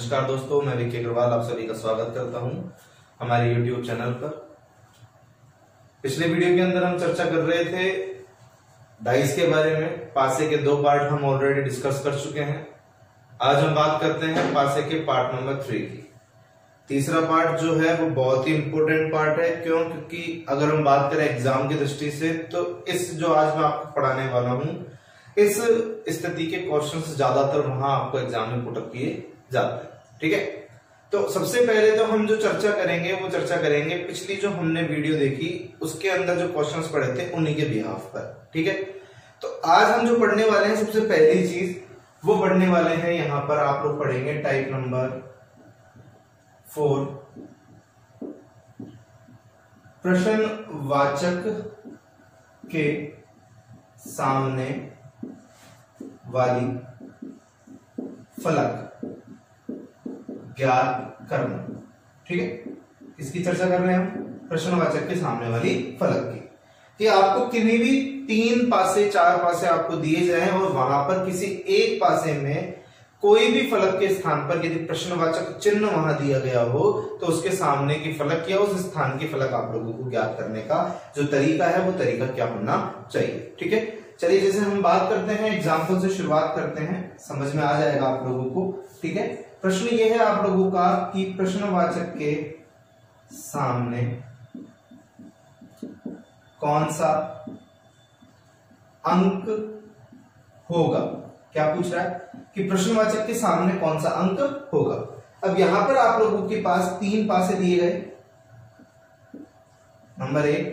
नमस्कार दोस्तों, मैं विक्की अग्रवाल आप सभी का स्वागत करता हूं हमारे YouTube चैनल पर। पिछले वीडियो के अंदर हम चर्चा कर रहे थे डाइस के बारे में। पासे के 2 पार्ट हम ऑलरेडी डिस्कस कर चुके हैं। आज हम बात करते हैं पासे के पार्ट नंबर 3 की। तीसरा पार्ट जो है वो बहुत ही इंपॉर्टेंट पार्ट है। क्यों? क्योंकि अगर हम बात करें एग्जाम की दृष्टि से तो इस जो आज मैं आपको पढ़ाने वाला हूं इस स्थिति के क्वेश्चंस ज्यादातर वहां आपको एग्जाम में पुट अप किए जाते हैं। ठीक है, तो सबसे पहले तो हम जो चर्चा करेंगे वो चर्चा करेंगे पिछली जो हमने वीडियो देखी उसके अंदर जो क्वेश्चंस पढ़े थे उन्हीं के बिहाफ पर। ठीक है, तो आज हम जो पढ़ने वाले हैं सबसे पहली चीज वो पढ़ने वाले हैं यहां पर आप लोग पढ़ेंगे टाइप नंबर 4 प्रश्नवाचक के सामने वाली फलक ज्ञात करना। ठीक है, इसकी चर्चा कर रहे हैं हम प्रश्नवाचक के सामने वाली फलक की कि आपको किन्हीं भी 3 पासे 4 पासे आपको दिए जाएं और वहां पर किसी एक पासे में कोई भी फलक के स्थान पर यदि प्रश्नवाचक चिन्ह वहां दिया गया हो तो उसके सामने की फलक या उस स्थान की फलक आप लोगों को ज्ञात करने का जो तरीका है वो तरीका क्या होना चाहिए। ठीक है, चलिए जैसे हम बात करते हैं एग्जाम्पल से शुरुआत करते हैं, समझ में आ जाएगा आप लोगों को। ठीक है, प्रश्न ये है आप लोगों का कि प्रश्नवाचक के सामने कौन सा अंक होगा। क्या पूछ रहा है कि प्रश्नवाचक के सामने कौन सा अंक होगा। अब यहां पर आप लोगों के पास 3 पासे दिए गए, नंबर 1,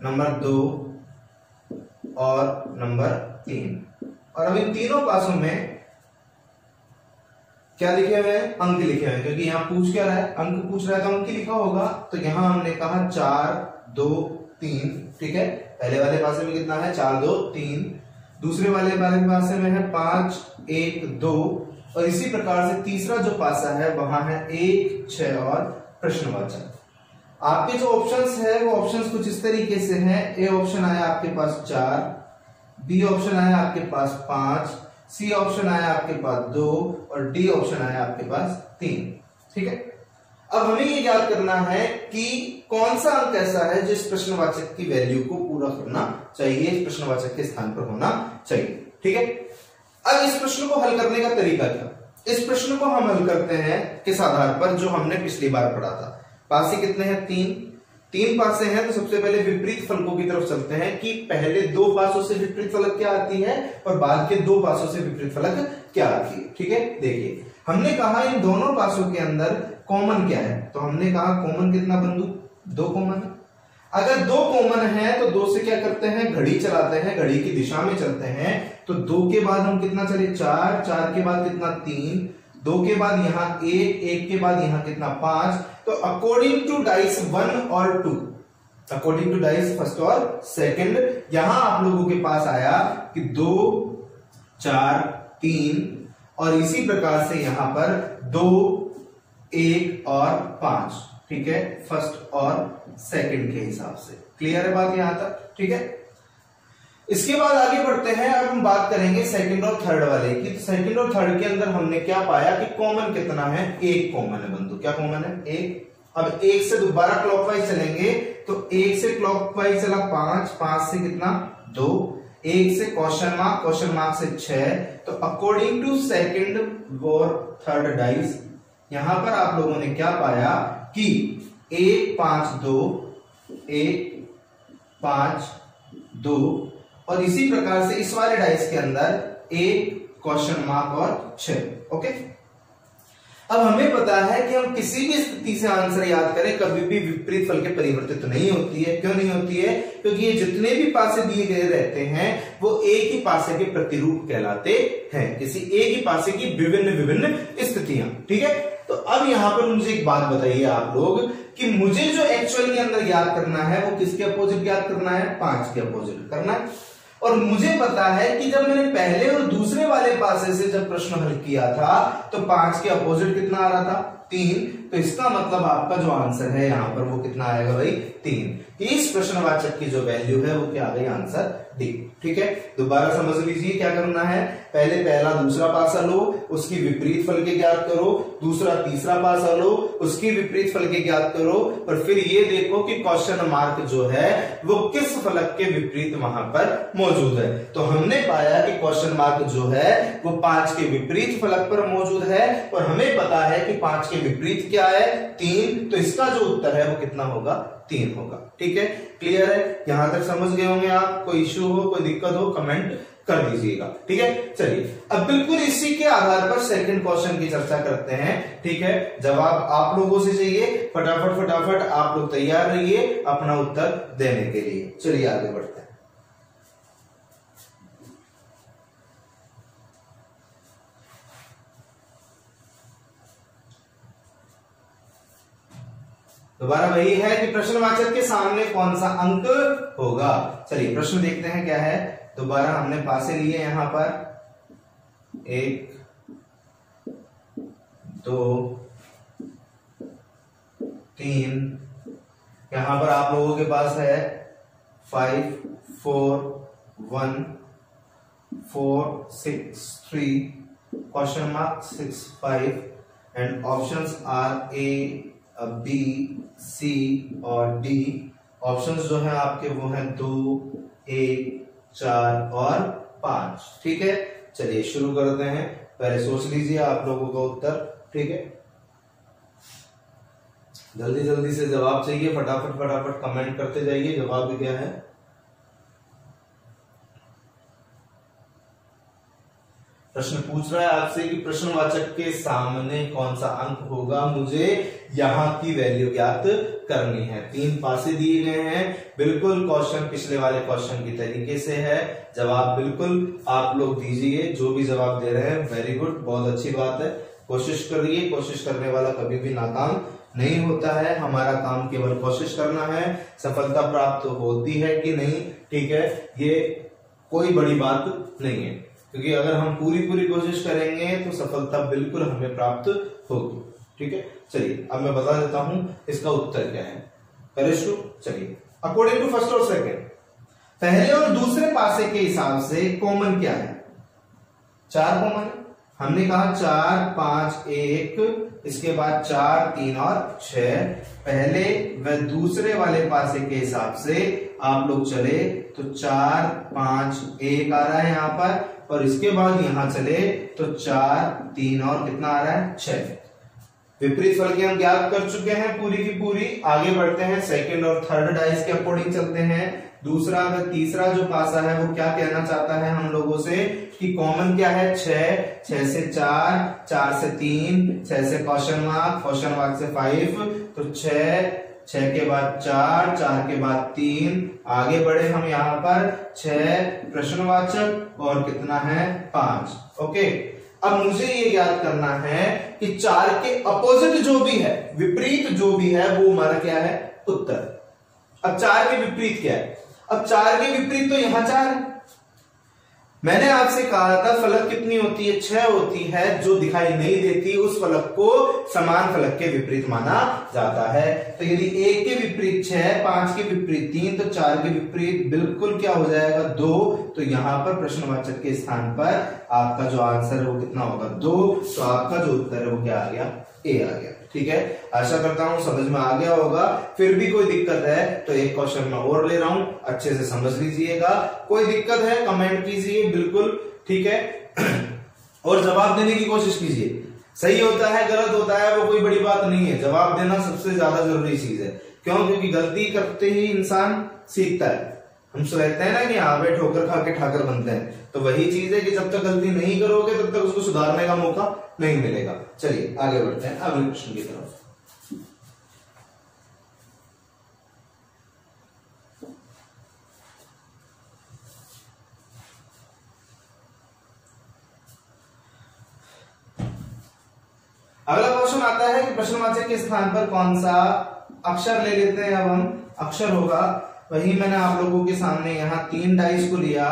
नंबर 2 और नंबर 3। और अब इन तीनों पासों में क्या लिखे हुए हैं? अंक लिखे हुए हैं, क्योंकि यहां पूछ क्या रहा है, अंक पूछ रहा है तो अंक लिखा होगा। तो यहां हमने कहा 4 2 3। ठीक है, पहले वाले पासे में कितना है? 4 2 3। दूसरे वाले पासे में है 5 1 2। और इसी प्रकार से तीसरा जो पासा है वहां है 1 6 और प्रश्नवाचक। आपके जो ऑप्शंस है वो ऑप्शंस कुछ इस तरीके से हैं। ए ऑप्शन आया आपके पास 4, बी ऑप्शन आया आपके पास 5, सी ऑप्शन आया आपके पास 2 और डी ऑप्शन आया आपके पास 3। ठीक है, अब हमें ये याद करना है कि कौन सा अंक ऐसा है जिस प्रश्नवाचक की वैल्यू को पूरा करना चाहिए, इस प्रश्नवाचक के स्थान पर होना चाहिए। ठीक है, अब इस प्रश्न को हल करने का तरीका क्या? इस प्रश्न को हम हल करते हैं किस आधार पर? जो हमने पिछली बार पढ़ा था। पासे कितने हैं? 3 पासे हैं, तो सबसे पहले विपरीत फलकों की तरफ चलते हैं कि पहले 2 पासों से विपरीत फलक क्या आती है और बाद के 2 पासों से विपरीत फलक क्या आती है। ठीक है, देखिए हमने कहा इन दोनों पासों के अंदर कॉमन क्या है, तो हमने कहा कॉमन कितना बंधु? 2 कॉमन है। अगर 2 कॉमन है तो 2 से क्या करते हैं? घड़ी चलाते हैं, घड़ी की दिशा में चलते हैं। तो 2 के बाद हम कितना चले? 4, 4 के बाद कितना? 3, 2 के बाद यहां 1, 1 के बाद यहां कितना? 5। तो अकॉर्डिंग टू डाइस 1 और 2, अकॉर्डिंग टू डाइस फर्स्ट और सेकंड, यहां आप लोगों के पास आया कि 2 4 3 और इसी प्रकार से यहां पर 2 1 और 5। ठीक है, फर्स्ट और सेकंड के हिसाब से। क्लियर है बात यहां तक? ठीक है, इसके बाद आगे बढ़ते हैं। अब हम बात करेंगे सेकंड और थर्ड वाले की। तो सेकंड और थर्ड के अंदर हमने क्या पाया कि कॉमन कितना है? 1 कॉमन है बंधु। क्या कॉमन है? 1। अब 1 से दोबारा क्लॉकवाइज चलेंगे तो 1 से क्लॉकवाइज चला 5, 5 से कितना? 2, 1 से क्वेश्चन मार्क से 6। तो अकॉर्डिंग टू सेकंड और थर्ड डाइस यहां पर आप लोगों ने क्या पाया कि 1 5 2 1 5 2 और इसी प्रकार से इस वाले डाइस के अंदर 1 क्वेश्चन मार्क और 6। ओके, अब हमें पता है कि हम किसी भी स्थिति से आंसर याद करें कभी भी विपरीत फल के परिवर्तित नहीं होती है। क्यों नहीं होती है? क्योंकि ये जितने भी पासे दिए गए रहते हैं वो एक ही पासे के प्रतिरूप कहलाते हैं, किसी एक ही पासे की विभिन्न विभिन्न स्थितियां। ठीक है, तो अब यहां पर मुझे एक बात बताइए आप लोग कि मुझे जो एक्चुअल के अंदर याद करना है वो किसके अपोजिट याद करना है? 5 के अपोजिट करना है। और मुझे पता है कि जब मैंने पहले और दूसरे वाले पासे से जब प्रश्न हल किया था तो 5 के अपोजिट कितना आ रहा था? 3, तो इसका मतलब आपका जो आंसर है यहाँ पर वो कितना आएगा भाई 3। इस प्रश्नवाचक की जो वैल्यू है वो क्या आ गई आंसर डी। ठीक है, दोबारा समझ लीजिए क्या करना है, पहले पहला दूसरा पासा लो, उसकी विपरीत फल के ज्ञात करो, दूसरा तीसरा पासा लो, उसकी विपरीत फल के ज्ञात करो, और फिर ये देखो कि क्वेश्चन मार्क जो है वो किस फलक के विपरीत वहां पर मौजूद है। तो हमने पाया कि क्वेश्चन मार्क जो है वो 5 के विपरीत फलक पर मौजूद है, और हमें पता है कि 5 के विपरीत क्या है 3, तो इसका जो उत्तर है वो कितना होगा 3 होगा। ठीक है, क्लियर है, यहां तक समझ गए होंगे आप। कोई इश्यू हो, कोई दिक्कत हो, कमेंट कर दीजिएगा। ठीक है, चलिए अब बिल्कुल इसी के आधार पर सेकंड क्वेश्चन की चर्चा करते हैं। ठीक है, जवाब आप लोगों से चाहिए, फटाफट फटाफट आप लोग तैयार रहिए अपना उत्तर देने के लिए। चलिए आगे बढ़ते हैं। दोबारा वही है कि प्रश्नवाचक के सामने कौन सा अंक होगा। चलिए प्रश्न देखते हैं क्या है। दोबारा हमने पासे लिए यहां पर 1 2 3, यहां पर आप लोगों के पास है 5 4 1 4 6 3 question mark 6 5 and options are A B C और डी। ऑप्शंस जो है आपके वो हैं 2 1 4 और 5। ठीक है, चलिए शुरू करते हैं। पहले सोच लीजिए आप लोगों का उत्तर। ठीक है, जल्दी जल्दी से जवाब चाहिए, फटाफट फटाफट कमेंट करते जाइए जवाब भी क्या है। प्रश्न पूछ रहा है आपसे कि प्रश्नवाचक के सामने कौन सा अंक होगा, मुझे यहां की वैल्यू ज्ञात करनी है। 3 पासे दिए गए हैं, बिल्कुल क्वेश्चन पिछले वाले क्वेश्चन की तरीके से है। जवाब बिल्कुल आप लोग दीजिए, जो भी जवाब दे रहे हैं वेरी गुड, बहुत अच्छी बात है। कोशिश करिए, कोशिश करने वाला कभी भी नाकाम नहीं होता है। हमारा काम केवल कोशिश करना है, सफलता प्राप्त होती है कि नहीं, ठीक है, ये कोई बड़ी बात नहीं है, क्योंकि अगर हम पूरी कोशिश करेंगे तो सफलता बिल्कुल हमें प्राप्त होगी। ठीक है, चलिए अब मैं बता देता हूं इसका उत्तर क्या है। करेशु, चलिए अकॉर्डिंग टू फर्स्ट और सेकंड, पहले और दूसरे पासे के हिसाब से कॉमन क्या है? 4 कॉमन। हमने कहा 4 5 1, इसके बाद 4 3 और 6। पहले व दूसरे वाले पासे के हिसाब से आप लोग चले तो 4 5 1 आ रहा है यहां पर, और इसके बाद यहां चले तो 4 3 और कितना आ रहा है 6। विपरीत फल के हम ज्ञात कर चुके हैं पूरी की पूरी। आगे बढ़ते हैं, सेकंड और थर्ड डाइस के अकॉर्डिंग चलते हैं। दूसरा व तीसरा जो पासा है वो क्या कहना चाहता है हम लोगों से कि कॉमन क्या है 6, 6 से 4, 4 से 3, 6 से क्वेश्चन मार्क से 5, तो 6 के बाद 4, 4 के बाद 3। आगे बढ़े हम यहाँ पर 6 प्रश्नवाचक और कितना है 5। ओके, अब मुझे ये याद करना है कि 4 के अपोजिट जो भी है, विपरीत जो भी है, वो हमारा क्या है उत्तर। अब 4 के विपरीत क्या है? अब 4 के विपरीत तो यहां 4 है। मैंने आपसे कहा था फलक कितनी होती है? 6 होती है। जो दिखाई नहीं देती उस फलक को समान फलक के विपरीत माना जाता है। तो यदि 1 के विपरीत 6, 5 के विपरीत 3, तो 4 के विपरीत बिल्कुल क्या हो जाएगा 2। तो यहां पर प्रश्नवाचक के स्थान पर आपका जो आंसर है वो कितना होगा 2। तो आपका जो उत्तर है वो क्या आ गया? ए आ गया। ठीक है, आशा करता हूं समझ में आ गया होगा। फिर भी कोई दिक्कत है तो एक क्वेश्चन मैं और ले रहा हूं, अच्छे से समझ लीजिएगा। कोई दिक्कत है कमेंट कीजिए बिल्कुल, ठीक है, और जवाब देने की कोशिश कीजिए। सही होता है गलत होता है वो कोई बड़ी बात नहीं है, जवाब देना सबसे ज्यादा जरूरी चीज है। क्यों? क्योंकि गलती करते ही इंसान सीखता है। हम कहते हैं ना कि हाँ भाई ठोकर खा के ठाकर बनते हैं, तो वही चीज है कि जब तक गलती नहीं करोगे तब तक उसको सुधारने का मौका नहीं मिलेगा। चलिए आगे बढ़ते हैं अगले प्रश्न की तरफ। अगला क्वेश्चन आता है कि प्रश्नवाचक के स्थान पर कौन सा अक्षर ले लेते हैं। अब हम अक्षर होगा, वही मैंने आप लोगों के सामने यहाँ 3 डाइस को लिया,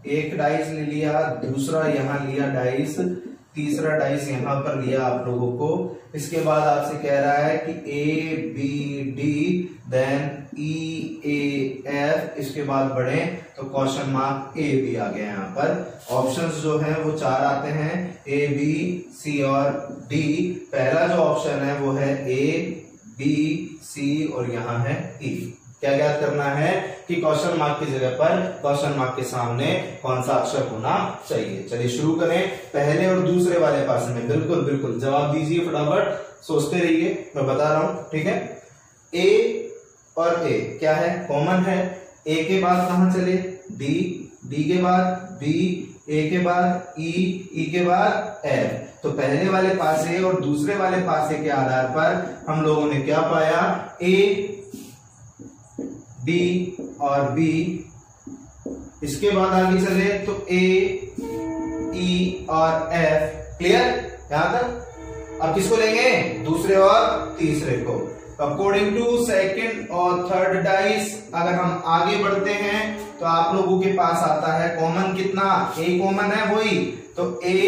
एक डाइस ले लिया, दूसरा यहाँ लिया डाइस, तीसरा डाइस यहां पर लिया आप लोगों को। इसके बाद आपसे कह रहा है कि A B D then E A F, इसके बाद बढ़े तो क्वेश्चन मार्क ए बी आ गया। यहाँ पर ऑप्शंस जो हैं वो 4 आते हैं, ए बी सी और डी। पहला जो ऑप्शन है वो है ए बी सी और यहाँ है ई। क्या याद करना है कि क्वेश्चन मार्क की जगह पर क्वेश्चन मार्क के सामने कौन सा अक्षर होना चाहिए। चलिए शुरू करें पहले और दूसरे वाले पास में। बिल्कुल बिल्कुल जवाब दीजिए फटाफट, सोचते रहिए, मैं बता रहा हूं, ठीक है। ए और ए क्या है, कॉमन है। ए के बाद कहां चले, डी, डी के बाद बी, ए के बाद ई, ई के बाद एफ। तो पहले वाले पास ए और दूसरे वाले पास ए के आधार पर हम लोगों ने क्या पाया, ए डी और बी। इसके बाद आगे चले तो ए ई और एफ। क्लियर यहां तक। अब किसको लेंगे, दूसरे और तीसरे को। अकॉर्डिंग टू सेकंड और थर्ड डाइस अगर हम आगे बढ़ते हैं तो आप लोगों के पास आता है कॉमन कितना, ए कॉमन है वही, तो ए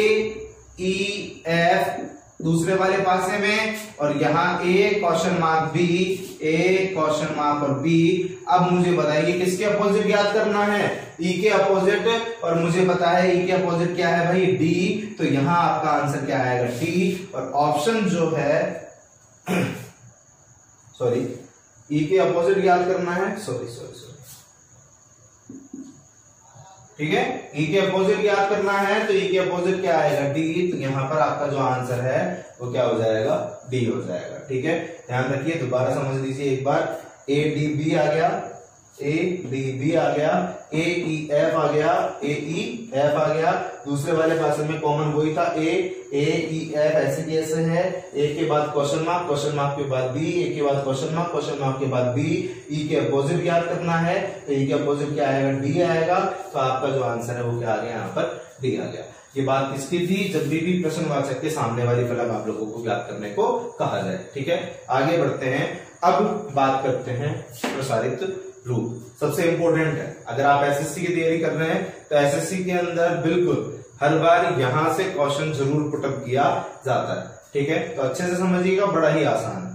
ई एफ दूसरे वाले पासे में, और यहाँ ए क्वेश्चन मार्क बी, ए क्वेश्चन मार्क और बी। अब मुझे बताइए किसके अपोजिट याद करना है, ई के अपोजिट, और मुझे पता है ई के अपोजिट क्या है भाई, डी। तो यहाँ आपका आंसर क्या आएगा, डी। और ऑप्शन जो है सॉरी, ई के अपोजिट याद करना है, सॉरी, ठीक है, ई के अपोजिट याद करना है। तो ई के अपोजिट क्या आएगा, डी। तो यहां पर आपका जो आंसर है वो क्या हो जाएगा, डी हो जाएगा। ठीक है, ध्यान रखिए, दोबारा समझ लीजिए एक बार। ए डी बी आ गया, ए डी बी आ गया, ए ई एफ आ गया, ए ई एफ आ गया। दूसरे वाले पास में कॉमन वही था, ए ई एफ ऐसे कैसे है, ए के बाद क्वेश्चन मार्क के बाद बी, ए के बाद क्वेश्चन मार्क के बाद बी। ई के अपोजिट याद करना है, तो ई के अपोजिट क्या आएगा, डी आएगा। तो आपका जो आंसर है वो क्या आ गया, यहाँ पर डी आ गया। ये बात किसकी थी, जब भी प्रश्नवाचक के सामने वाली फलक आप लोगों को याद करने को कहा जाए। ठीक है, आगे बढ़ते हैं। अब बात करते हैं प्रसारित रूप, सबसे इंपॉर्टेंट है। अगर आप एसएससी की तैयारी कर रहे हैं तो एसएससी के अंदर बिल्कुल हर बार यहां से क्वेश्चन जरूर पुटअप किया जाता है। ठीक है, तो अच्छे से समझिएगा, बड़ा ही आसान है।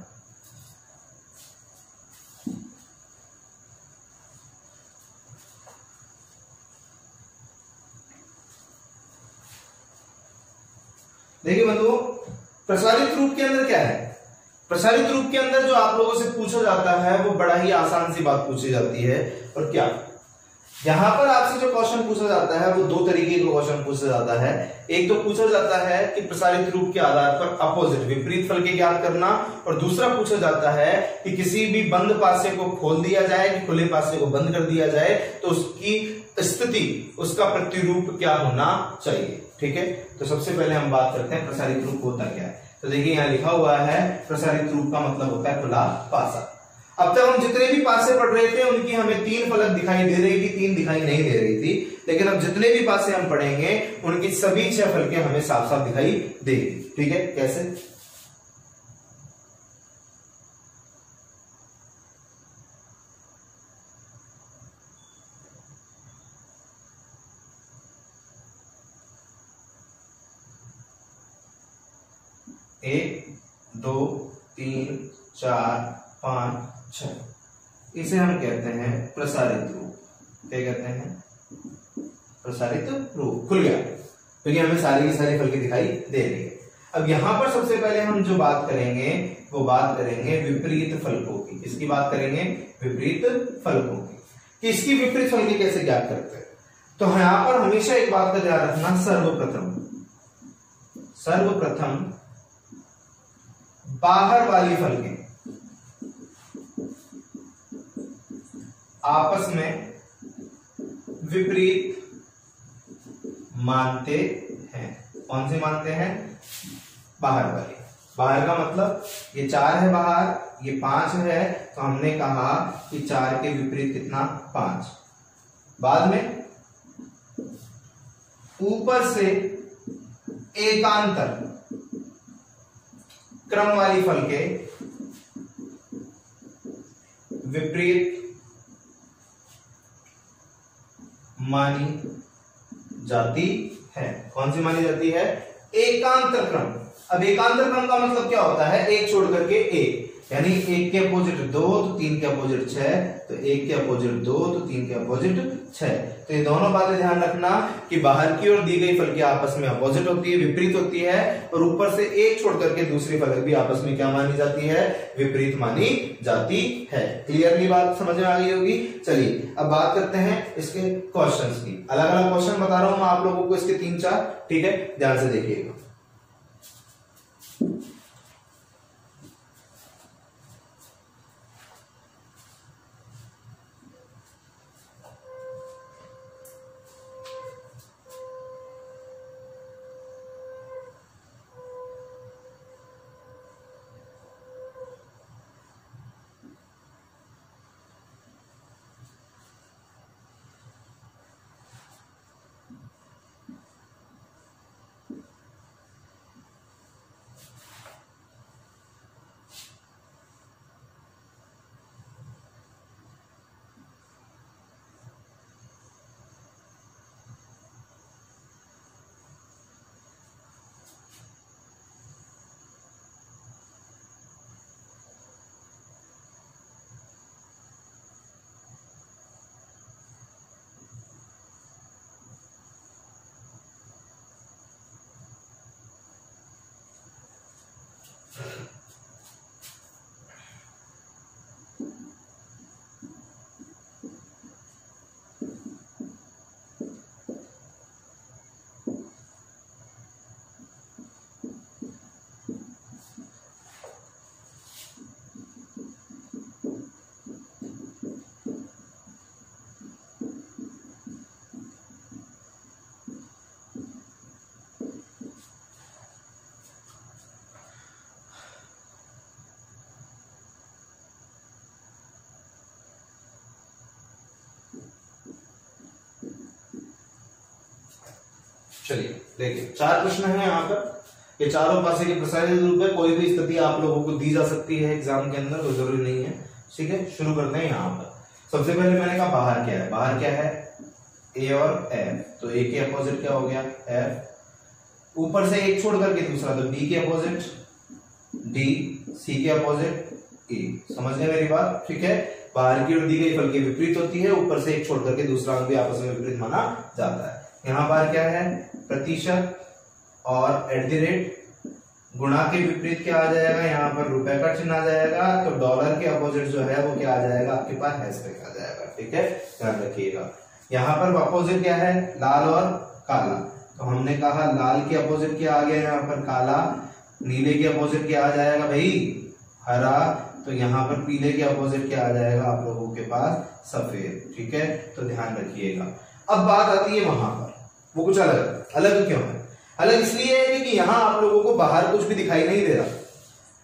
देखिए बंधुओं, प्रसारित रूप के अंदर क्या है, प्रसारित रूप के अंदर जो आप लोगों से पूछा जाता है वो बड़ा ही आसान सी बात पूछी जाती है। और क्या, यहां पर आपसे जो क्वेश्चन पूछा जाता है वो 2 तरीके का क्वेश्चन पूछा जाता है। एक तो पूछा जाता है कि प्रसारित रूप के आधार पर अपोजिट विपरीत फल के ज्ञात करना, और दूसरा पूछा जाता है कि किसी भी बंद पासे को खोल दिया जाए कि खुले पासे को बंद कर दिया जाए तो उसकी स्थिति, उसका प्रतिरूप क्या होना चाहिए। ठीक है, तो सबसे पहले हम बात करते हैं प्रसारित रूप होता क्या है। तो देखिए यहाँ लिखा हुआ है प्रसारित रूप का मतलब होता है खुला पासा। अब तक हम जितने भी पासे पढ़ रहे थे उनकी हमें 3 फलक दिखाई दे रही थी, 3 दिखाई नहीं दे रही थी, लेकिन अब जितने भी पासे हम पढ़ेंगे उनकी सभी 6 फलकें हमें साफ साफ दिखाई देगी। ठीक है, कैसे, एक, 2, 3, 4, 5, 6, इसे हम कहते हैं प्रसारित रूप। क्या कहते हैं, प्रसारित रूप। खुल गया क्योंकि हमें सारी की सारी फलकें दिखाई दे रही है। अब यहां पर सबसे पहले हम जो बात करेंगे वो बात करेंगे विपरीत फलकों की। इसकी बात करेंगे विपरीत फलकों की, कि इसकी विपरीत फलकें कैसे ज्ञात करते हैं। तो यहां पर हमेशा एक बात का ध्यान रखना, सर्वप्रथम बाहर वाली फलकें आपस में विपरीत मानते हैं। कौन से मानते हैं, बाहर वाली। बाहर का मतलब ये 4 है बाहर, ये 5 है, तो हमने कहा कि 4 के विपरीत कितना, 5। बाद में ऊपर से एकांतर क्रम वाली फलकें विपरीत मानी जाती है। कौन सी मानी जाती है, एकांतर क्रम। अब एकांतर क्रम का मतलब क्या होता है, एक छोड़ करके एक, यानी एक के अपोजिट 2 तो 3 के अपोजिट 6, तो एक के अपोजिट 2 तो 3 के अपोजिट 6। तो ये दोनों बातें ध्यान रखना कि बाहर की ओर दी गई फलकी आपस में अपोजिट होती है, विपरीत होती है, और ऊपर से एक छोड़ करके दूसरी फलक भी आपस में क्या मानी जाती है, विपरीत मानी जाती है। क्लियरली बात समझ में आ गई होगी। चलिए अब बात करते हैं इसके क्वेश्चंस की। अलग अलग क्वेश्चन बता रहा हूं मैं आप लोगों को, इसके 3-4, ठीक है, ध्यान से देखिएगा। चलिए देखिए, 4 प्रश्न है यहाँ पर। ये चारों पासे के प्रसारित रूप है। कोई भी स्थिति आप लोगों को दी जा सकती है एग्जाम के अंदर, कोई जरूरी नहीं है। ठीक है, शुरू करते हैं यहाँ पर। सबसे पहले मैंने कहा बाहर क्या है, बाहर क्या है, ए और एफ, तो ए के अपोजिट क्या हो गया, एफ। ऊपर से एक छोड़ करके दूसरा, तो बी के अपोजिट डी, सी के अपोजिट ई। समझ गए मेरी बात, ठीक है। बाहर की ओर दी गई फल की विपरीत होती है, ऊपर से एक छोड़ करके दूसरा अंक भी आपस में विपरीत माना जाता है। यहाँ पर क्या है, प्रतिशत और @, गुणा के विपरीत क्या आ जाएगा, यहाँ पर रुपए का चिन्ह आ जाएगा, तो डॉलर के अपोजिट जो है वो क्या आ जाएगा, आपके पास हैशटैग आ जाएगा। ठीक है, ध्यान रखिएगा। यहाँ पर अपोजिट क्या है, लाल और काला, तो हमने कहा लाल के अपोजिट क्या आ गया, यहाँ पर काला। नीले के अपोजिट क्या आ जाएगा भाई, हरा। तो यहाँ पर पीले के अपोजिट क्या आ जाएगा आप लोगों के पास, सफेद। ठीक है, तो ध्यान रखिएगा। अब बात आती है वहां पर, वो कुछ अलग अलग क्यों है, अलग इसलिए है कि यहाँ आप लोगों को बाहर कुछ भी दिखाई नहीं दे रहा,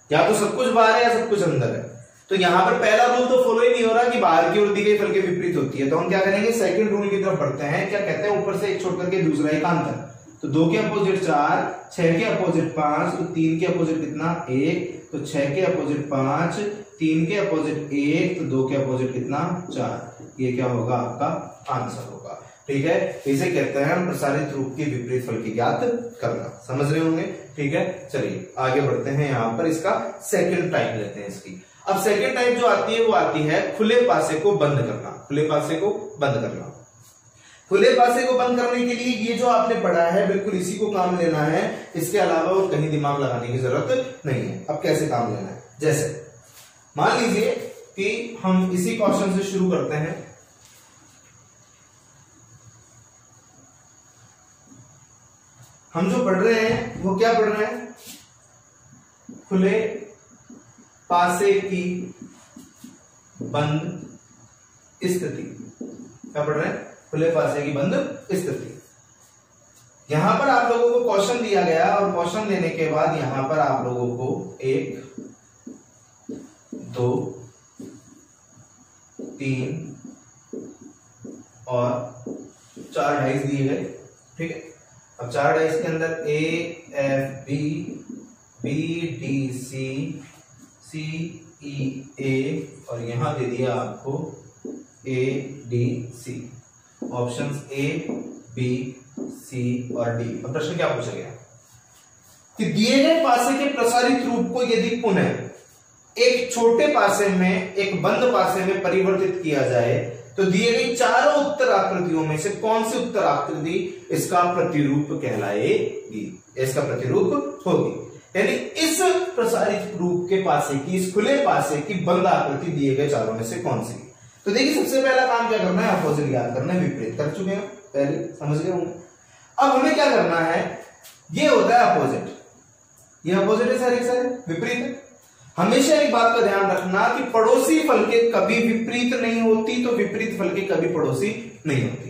या तो सब कुछ बाहर है या सब कुछ अंदर है। तो यहाँ पर पहला रूल तो फॉलो ही नहीं हो रहा कि बाहर की ओर दी गई फल के विपरीत होती है। तो हम क्या करेंगे, सेकंड रूल की तरफ बढ़ते हैं। क्या कहते हैं, ऊपर से एक छोड़ करके दूसरा एकांतर, तो 2 के अपोजिट 4, 6 के अपोजिट 5, तो 3 के अपोजिट कितना, 1, तो 6 के अपोजिट 5, 3 के अपोजिट 1, तो 2 के अपोजिट कितना, 4। ये क्या होगा, आपका आंसर होगा। ठीक है, इसे कहते हैं प्रसारित रूप के विपरीत फल की ज्ञात करना। समझ रहे होंगे। ठीक है, चलिए आगे बढ़ते हैं। यहाँ पर इसका सेकंड टाइप लेते हैं इसकी। अब सेकंड टाइप जो आती है वो आती है खुले पासे को बंद करना। खुले पासे को बंद करना, खुले पासे को बंद करने के लिए ये जो आपने पढ़ा है बिल्कुल इसी को काम लेना है, इसके अलावा और कहीं दिमाग लगाने की जरूरत नहीं है। अब कैसे काम लेना है, जैसे मान लीजिए कि हम इसी क्वेश्चन से शुरू करते हैं। हम जो पढ़ रहे हैं वो क्या पढ़ रहे हैं, खुले पासे की बंद स्थिति। क्या पढ़ रहे हैं, खुले पासे की बंद स्थिति। यहां पर आप लोगों को क्वेश्चन दिया गया और क्वेश्चन देने के बाद यहां पर आप लोगों को 1, 2, 3 और 4 डाइस दिए गए। ठीक है, अब 4 डाइस के अंदर A, F, B, B, D, C, C, E, A और यहां दे दिया आपको A, D, C। Options A, B, C और D। अब प्रश्न क्या पूछा गया, कि दिए गए पासे के प्रसारित रूप को यदि पुनः एक छोटे पासे में एक बंद पासे में परिवर्तित किया जाए तो दिए गई चारों उत्तर आकृतियों में से कौन सी उत्तर आकृति इसका प्रतिरूप कहलाएगी, इसका प्रतिरूप होगी। यानी इस प्रसारित रूप के पासे की, इस खुले पासे की बंद आकृति दिए गए चारों में से कौन सी। तो देखिए सबसे पहला काम क्या करना है, अपोजिट याद करना है, विपरीत कर चुके हैं पहले, समझ गए होंगे। अब हमें क्या करना है, ये होता है अपोजिट, ये अपोजिट है सारे विपरीत है। हमेशा एक बात का ध्यान रखना कि पड़ोसी फल के कभी विपरीत नहीं होती, तो विपरीत फल के कभी पड़ोसी नहीं होती।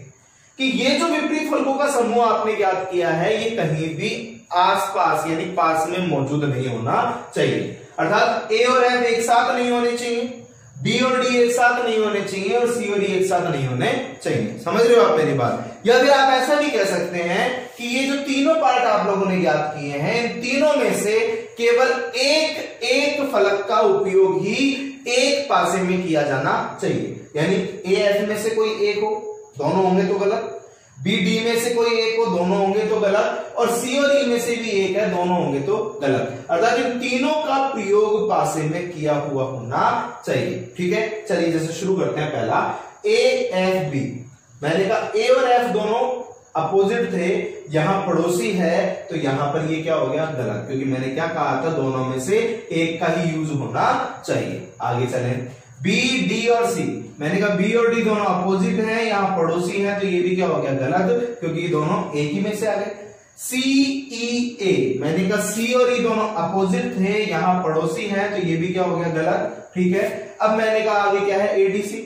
कि ये जो विपरीत फलकों का समूह आपने याद किया है, ये कहीं भी आसपास यानी पास में मौजूद नहीं होना चाहिए। अर्थात ए और एफ एक साथ नहीं होने चाहिए, बी और डी एक साथ नहीं होने चाहिए, और सी और डी एक साथ नहीं होने चाहिए। समझ रहे हो आप मेरी बात। या फिर आप ऐसा भी कह सकते हैं कि ये जो तीनों पार्ट आप लोगों ने याद किए हैं, इन तीनों में से केवल एक फलक का उपयोग ही एक पासे में किया जाना चाहिए। यानी ए एफ में से कोई एक हो, दोनों होंगे तो गलत, बी डी में से कोई एक हो, दोनों होंगे तो गलत, और सी और ई में से भी एक है, दोनों होंगे तो गलत। अर्थात इन तीनों का प्रयोग पासे में किया हुआ होना चाहिए। ठीक है, चलिए जैसे शुरू करते हैं। पहला ए एफ बी, मैंने कहा ए और एफ दोनों अपोजिट थे, यहां पड़ोसी है, तो यहां पर ये क्या हो गया, गलत, क्योंकि मैंने क्या कहा था, दोनों में से एक का ही यूज होना चाहिए। आगे चलें, बी डी और सी, मैंने कहा बी और डी दोनों अपोजिट हैं, यहां पड़ोसी हैं, तो ये भी क्या हो गया, गलत, क्योंकि ये दोनों एक ही में से आ गए। सी ई ए, मैंने कहा सी और ई दोनों अपोजिट थे, यहां पड़ोसी हैं, तो ये भी क्या हो गया, गलत। ठीक है, अब मैंने कहा आगे क्या है, एडीसी,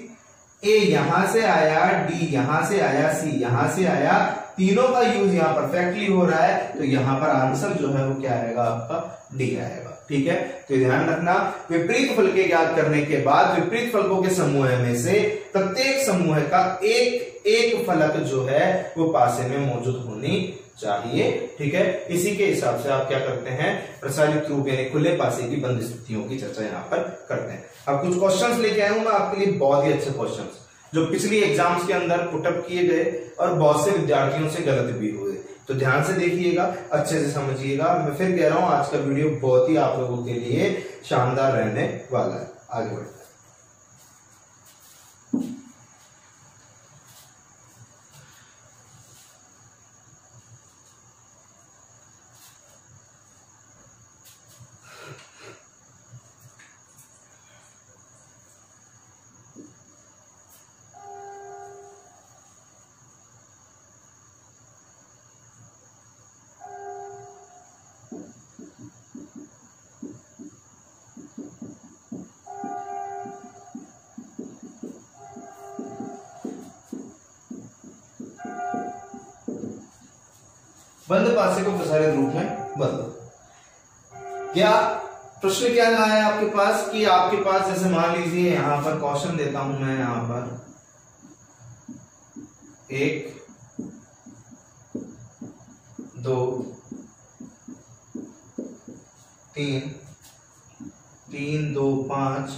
ए यहां से आया, डी यहां से आया, सी यहां से आया, तीनों का यूज यहां परफेक्टली हो रहा है, तो यहां पर आंसर जो है वो क्या आएगा, आपका डी आएगा। ठीक है, तो ध्यान रखना, विपरीत फल के ज्ञात करने के बाद विपरीत फलकों के समूह में से प्रत्येक समूह का एक फलक जो है वो पासे में मौजूद होनी चाहिए। ठीक है, इसी के हिसाब से आप क्या करते हैं, प्रसारित रूप यानी खुले पासे की बंद स्थितियों की चर्चा यहाँ पर करते हैं। अब कुछ क्वेश्चंस लेके आया हूं मैं आपके लिए, बहुत ही अच्छे क्वेश्चंस जो पिछली एग्जाम्स के अंदर पुटअप किए गए और बहुत से विद्यार्थियों से गलत भी हुए। तो ध्यान से देखिएगा, अच्छे से समझिएगा। मैं फिर कह रहा हूं आज का वीडियो बहुत ही आप लोगों के लिए शानदार रहने वाला है। आगे बढ़ते हैं। बंद पासे को प्रसारित रूप में बदलो। क्या प्रश्न क्या है आपके पास कि आपके पास जैसे मान लीजिए यहां पर क्वेश्चन देता हूं मैं, यहां पर 1 2 3 3 2 5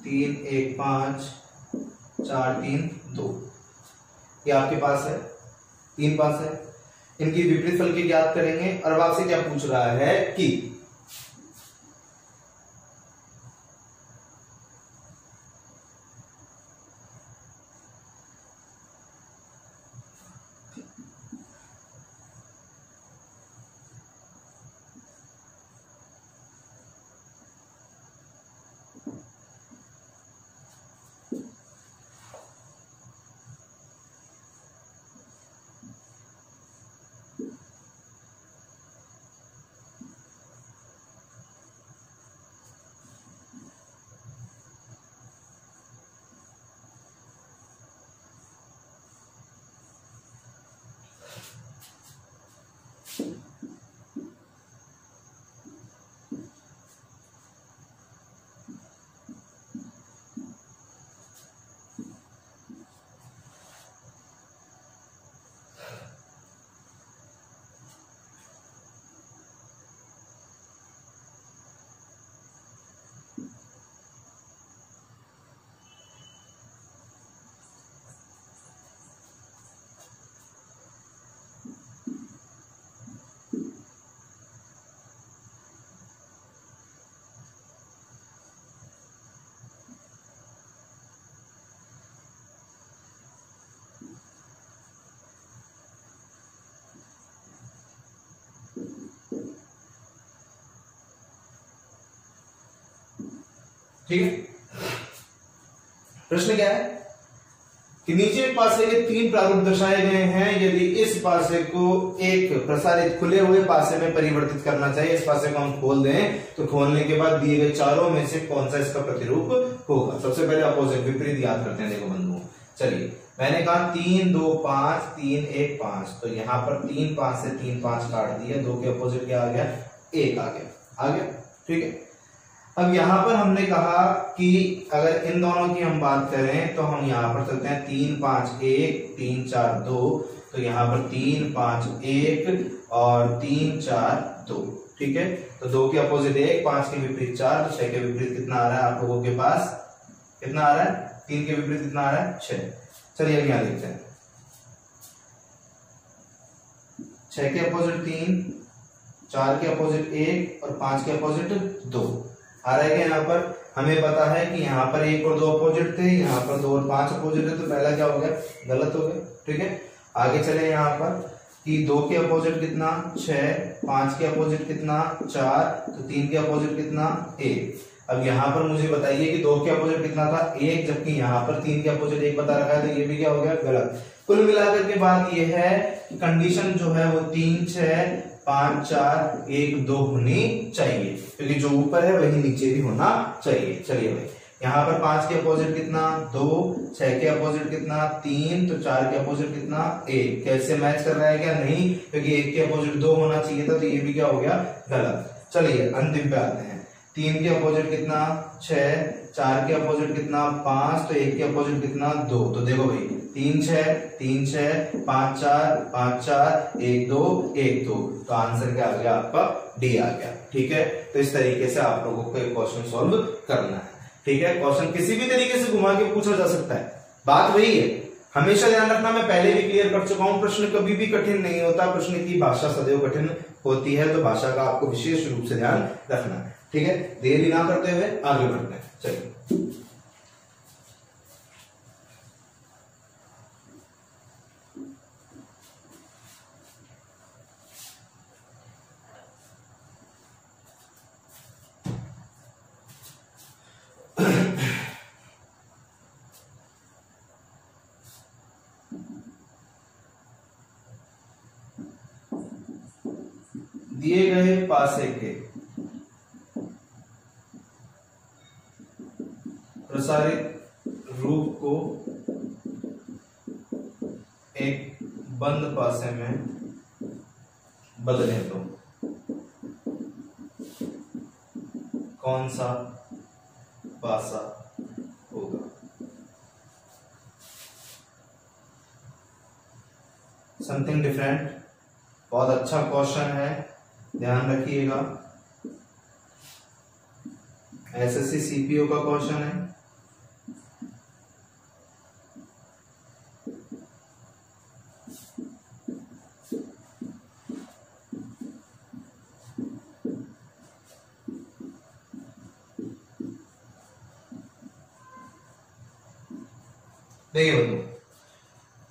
3 1 5 4 3 2, ये आपके पास है, 3 पास है। इनकी विपरीत फल के ज्ञात करेंगे। और अब आपसे क्या पूछ रहा है कि ठीक है। प्रश्न क्या है कि नीचे पासे के 3 प्रारूप दर्शाए गए हैं। यदि इस पासे को एक प्रसारित खुले हुए पासे में परिवर्तित करना चाहिए, इस पासे को हम खोल दें तो खोलने के बाद दिए गए चारों में से कौन सा इसका प्रतिरूप होगा। सबसे पहले अपोजिट विपरीत याद करते हैं। देखो बंधुओं, चलिए मैंने कहा 3 2 5 3 1 5, तो यहां पर 3 5 से 3 5 काट दिया, 2 के अपोजिट क्या आ गया 1 आ गया। ठीक है। अब यहां पर हमने कहा कि अगर इन दोनों की हम बात करें तो हम यहां पर चलते हैं 3 5 1 3 4 2, तो यहां पर 3 5 1 और 3 4 2। ठीक है। तो 2 के अपोजिट 1, 5 के विपरीत 4, तो 6 के विपरीत कितना आ रहा है आप लोगों के पास, कितना आ रहा है 3 के विपरीत कितना आ रहा है 6। चलिए अब यहां देखते हैं 6 के अपोजिट 3, 4 के अपोजिट 1 और 5 के अपोजिट 2 आ रहा है कि यहाँ पर हमें पता है कि यहाँ पर 1 और 2 अपोजिट थे, यहाँ पर 2 और 5 अपोजिट है, तो पहला क्या हो गया गलत हो गया। ठीक है। आगे चले यहाँ पर कि 2 के अपोजिट कितना 6, 5 के अपोजिट कितना 4, तो 3 के अपोजिट कितना 1। अब यहाँ पर मुझे बताइए कि 2 के अपोजिट कितना था 1, जबकि यहाँ पर 3 के अपोजिट 1 बता रखा है, तो ये भी क्या हो गया गलत। कुल मिलाकर के बात ये है कि कंडीशन जो है वो 3 6 5 4 1 2 होनी चाहिए, क्योंकि जो ऊपर है वही नीचे भी होना चाहिए। चलिए भाई यहाँ पर 5 के अपोजिट कितना 2, 6 के अपोजिट कितना 3, तो 4 के अपोजिट कितना 1। कैसे मैच कर रहा है क्या, नहीं, क्योंकि 1 के अपोजिट 2 होना चाहिए था, तो ये भी क्या हो गया गलत। चलिए अंतिम पे आते हैं। 3 के अपोजिट कितना 6, 4 के अपोजिट कितना 5, तो 1 के अपोजिट कितना 2। तो देखो भाई 3 6 3 6 5 4 5 4 1 2 1 2, तो आंसर क्या आ गया आपका डी आ गया। ठीक है। तो इस तरीके से आप लोगों को एक क्वेश्चन सॉल्व करना है। ठीक है। क्वेश्चन किसी भी तरीके से घुमा के पूछा जा सकता है, बात वही है, हमेशा ध्यान रखना, मैं पहले भी क्लियर कर चुका हूं, प्रश्न कभी भी कठिन नहीं होता, प्रश्न की भाषा सदैव कठिन होती है, तो भाषा का आपको विशेष रूप से ध्यान रखना है। ठीक है। देरी ना करते हुए आगे बढ़ते हैं। चलिए दिए गए पासे के प्रसारित रूप को एक बंद पासे में बदलें तो कौन सा पासा होगा। समथिंग डिफरेंट, बहुत अच्छा क्वेश्चन है, ध्यान रखिएगा। एसएससी सीपीओ का क्वेश्चन है। देखिए बंधु,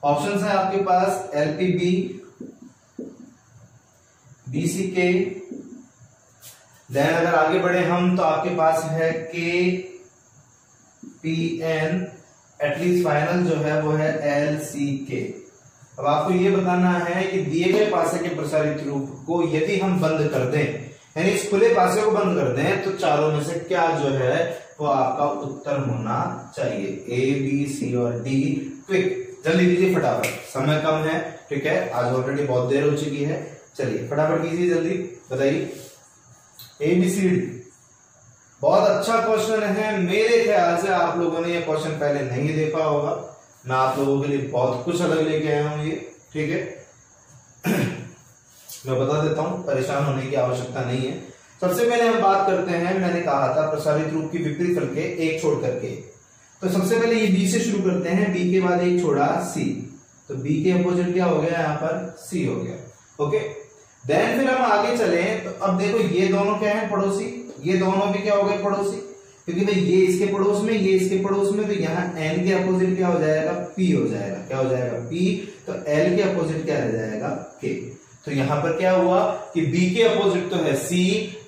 ऑप्शंस है आपके पास एलपीबी, बीसीके, देन अगर आगे बढ़े हम तो आपके पास है के पीएन, एटलीस्ट फाइनल जो है वो है एलसीके। अब आपको ये बताना है कि दिए गए पासे के प्रसारित रूप को यदि हम बंद कर दें, यानी इस खुले पासे को बंद कर दें, तो चारों में से क्या जो है वो आपका उत्तर होना चाहिए। ए बी सी और डी। क्विक, जल्दी कीजिए फटाफट, समय कम है। ठीक है, आज ऑलरेडी बहुत देर हो चुकी है। चलिए फटाफट कीजिए, जल्दी बताइए। ABCD बहुत अच्छा क्वेश्चन है। मेरे ख्याल से आप लोगों ने ये क्वेश्चन पहले नहीं देखा होगा, मैं आप लोगों के लिए बहुत कुछ अलग लेके आया हूं ये। ठीक है, मैं बता देता हूं, परेशान होने की आवश्यकता नहीं है। सबसे पहले हम बात करते हैं, मैंने कहा था प्रसारित रूप की विपरीत करके एक छोड़ करके, तो सबसे पहले ये बी से शुरू करते हैं। बी के बाद एक छोड़ा सी, तो बी के अपोजिट क्या हो गया यहाँ पर सी हो गया। ओके, देन फिर हम आगे चले तो अब देखो ये दोनों क्या है पड़ोसी, ये दोनों भी क्या हो गए पड़ोसी, क्योंकि भाई ये इसके पड़ोस में ये इसके पड़ोस में, तो यहाँ एन के अपोजिट क्या हो जाएगा पी हो जाएगा। क्या हो जाएगा पी, तो एल के अपोजिट क्या रह जाएगा के। तो यहाँ पर क्या हुआ कि बी के अपोजिट तो है सी,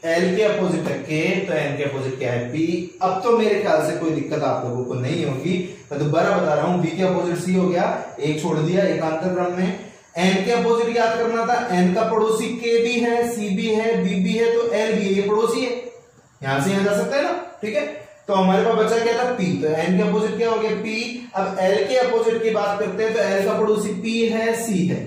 एल के अपोजिट है के, तो एन के अपोजिट क्या है पी। अब तो मेरे ख्याल से कोई दिक्कत आप लोगों को नहीं होगी। मैं दोबारा बता रहा हूं, बी के अपोजिट सी हो गया, एक छोड़ दिया एकांतर क्रम में। एन के अपोजिट याद करना था, एन का पड़ोसी के भी है, सी भी है, बी भी है, तो एल भी है, ये पड़ोसी है, यहां से यहां जा सकता है ना, ठीक है। तो हमारे पास बचा क्या था पी, तो एन के अपोजिट क्या हो गया पी। अब एल के अपोजिट की बात करते हैं, तो एल का पड़ोसी पी है, सी है,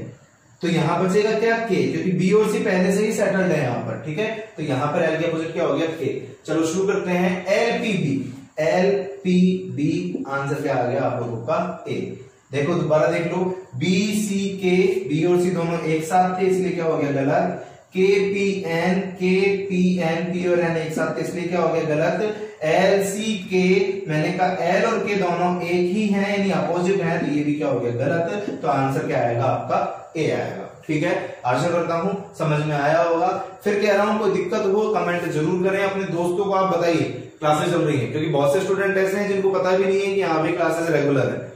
तो यहां बचेगा क्या के, क्योंकि बी और सी पहले से ही सेटल्ड है यहां पर, ठीक है। तो यहां पर एल के अपोजिट क्या हो गया के। चलो शुरू करते हैं, L P B, L P B, answer क्या आ गया आप लोगों का ए। देखो दोबारा देख लो, बी सी के, बी और सी दोनों एक साथ थे इसलिए क्या हो गया गलत। के पी एन, के पी एन, पी और एन एक साथ थे इसलिए क्या हो गया गलत। एल सी के, मैंने कहा एल और के दोनों एक ही हैं यानी अपोजिट हैं, तो ये भी क्या हो गया गलत। तो आंसर क्या आएगा आपका ए आएगा, ठीक है। आशा करता हूं समझ में आया होगा। फिर कह रहा हूं कोई दिक्कत हो कमेंट जरूर करें, अपने दोस्तों को आप बताइए क्लासेस चल रही है, क्योंकि बहुत से स्टूडेंट ऐसे हैं जिनको पता भी नहीं है कि यहाँ पे क्लासेस रेगुलर है।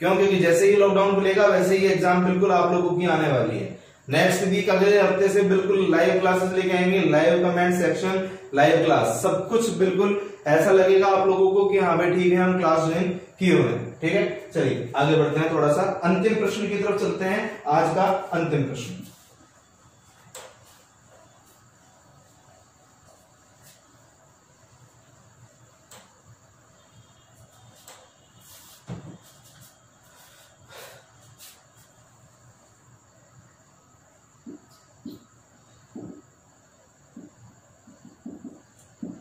क्यों, क्योंकि जैसे ही लॉकडाउन खुलेगा वैसे ही एग्जाम बिल्कुल आप लोगों की आने वाली है। नेक्स्ट वीक अगले हफ्ते से बिल्कुल लाइव क्लासेस लेके आएंगे, live comment section, live class, सब कुछ बिल्कुल ऐसा लगेगा आप लोगों को कि हाँ भाई ठीक है हम क्लास ज्वाइन किए हुए हैं, ठीक है। चलिए आगे बढ़ते हैं, थोड़ा सा अंतिम प्रश्न की तरफ चलते हैं। आज का अंतिम प्रश्न,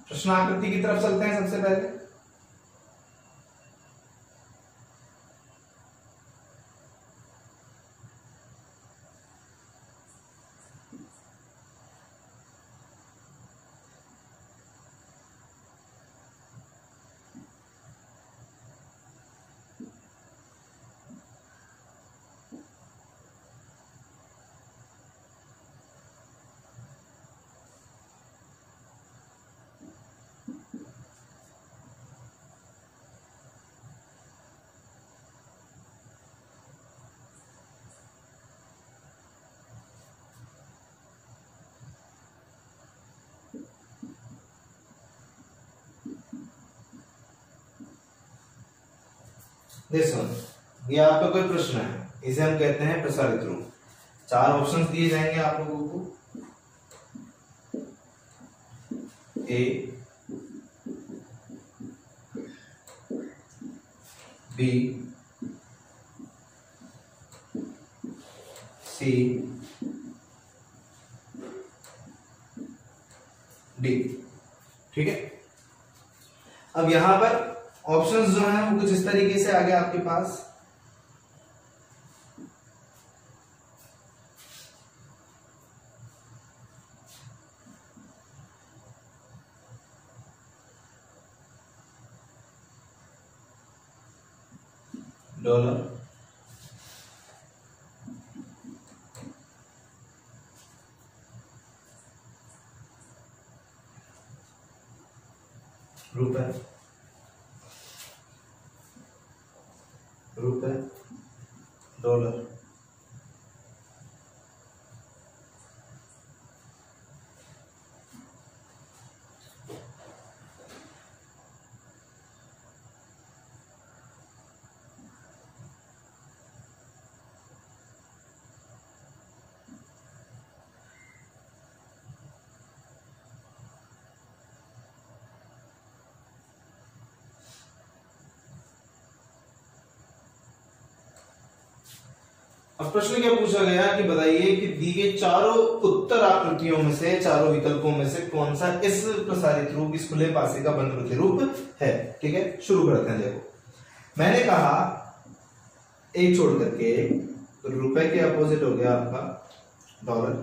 प्रश्नाकृति की तरफ चलते हैं सबसे पहले। ये आपका कोई प्रश्न है, इसे हम कहते हैं प्रसारित रूप। 4 ऑप्शंस दिए जाएंगे आप लोगों को, ए, बी, सी, डी, ठीक है। अब यहां पर ऑप्शंस जो हैं वो कुछ इस तरीके से आ गया आपके पास। डॉलर, रुपए, रुपए, डॉलर, अब प्रश्न क्या पूछा गया कि बताइए कि दी गई चारों उत्तर आकृतियों में से, चारों विकल्पों में से कौन सा इस प्रसारित रूप, इस खुले पासे का बंद प्रतिरूप है। ठीक है, शुरू करते हैं। देखो मैंने कहा एक छोड़ करके तो रुपए के अपोजिट हो गया आपका डॉलर,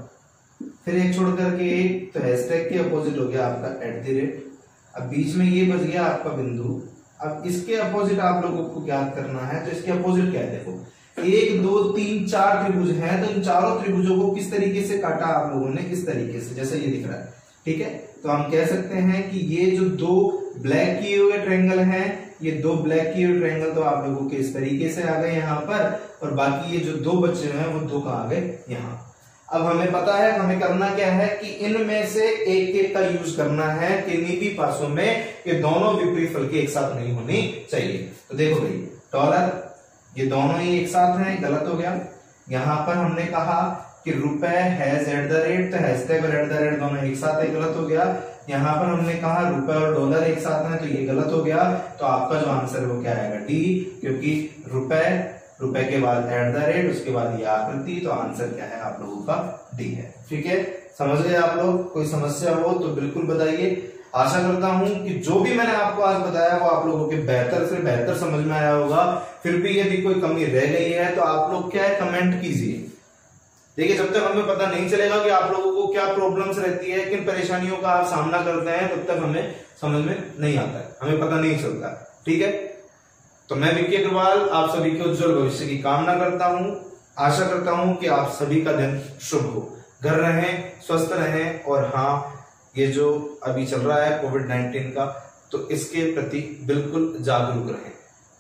फिर एक छोड़ करके एक तो हैशटैग के अपोजिट हो गया आपका @। अब बीच में ये बच गया आपका बिंदु। अब इसके अपोजिट आप लोगों को ज्ञात करना है, तो इसके अपोजिट क्या है। देखो 1 2 3 4 त्रिभुज हैं, तो इन चारों त्रिभुजों को किस तरीके से काटा आप लोगों ने, इस तरीके से जैसे ये दिख रहा है। ठीक है, तो हम कह सकते हैं कि ये जो 2 ब्लैक किए हुए ट्रायंगल हैं, ये 2 ब्लैक किए हुए ट्रायंगल तो आप लोगों के इस तरीके से आ गए यहाँ पर, और बाकी ये जो 2 बचे हुए हैं वो 2 कहाँ आ गए यहाँ। अब हमें पता है हमें करना क्या है कि इनमें से एक एक का यूज करना है, किन्हीं भी पासों में ये दोनों विपरीत फल के एक साथ नहीं होनी चाहिए। तो देखो भाई डॉलर ये दोनों ही एक साथ हैं, गलत हो गया। यहां पर हमने कहा कि रुपए हैज एट द रेट, तो हैशटैग और एट द रेट दोनों एक साथ है, गलत हो गया। यहां पर हमने कहा रुपए और डॉलर एक साथ हैं, तो ये गलत हो गया। तो आपका जो आंसर है वो क्या आएगा, डी, क्योंकि रुपए के बाद एट द रेट, उसके बाद ये आकृति, तो आंसर क्या है आप लोगों का डी है। ठीक है, समझ गए आप लोग? कोई समस्या हो तो बिल्कुल बताइए। आशा करता हूं कि जो भी मैंने आपको आज बताया वो आप लोगों के बेहतर से बेहतर समझ में आया होगा। फिर भी यदि कोई कमी रह गई है तो आप लोग क्या है, कमेंट कीजिए। देखिए जब तक हमें पता नहीं चलेगा कि आप लोगों को क्या प्रॉब्लम्स रहती है, किन परेशानियों का आप सामना करते हैं, तब तक हमें समझ में नहीं आता है, हमें पता नहीं चलता। ठीक है, तो मैं विक्की अग्रवाल आप सभी के उज्जवल भविष्य की कामना करता हूं। आशा करता हूं कि आप सभी का दिन शुभ हो, घर रहें, स्वस्थ रहें, और हाँ ये जो अभी चल रहा है कोविड-19 का, तो इसके प्रति बिल्कुल जागरूक रहें।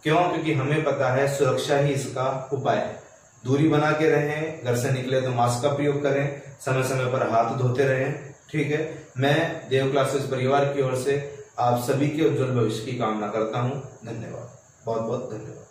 क्यों? क्योंकि हमें पता है सुरक्षा ही इसका उपाय है। दूरी बना के रहें, घर से निकले तो मास्क का प्रयोग करें, समय समय पर हाथ धोते रहें। ठीक है, मैं देव क्लासेस परिवार की ओर से आप सभी के उज्जवल भविष्य की कामना करता हूं। धन्यवाद, बहुत बहुत धन्यवाद।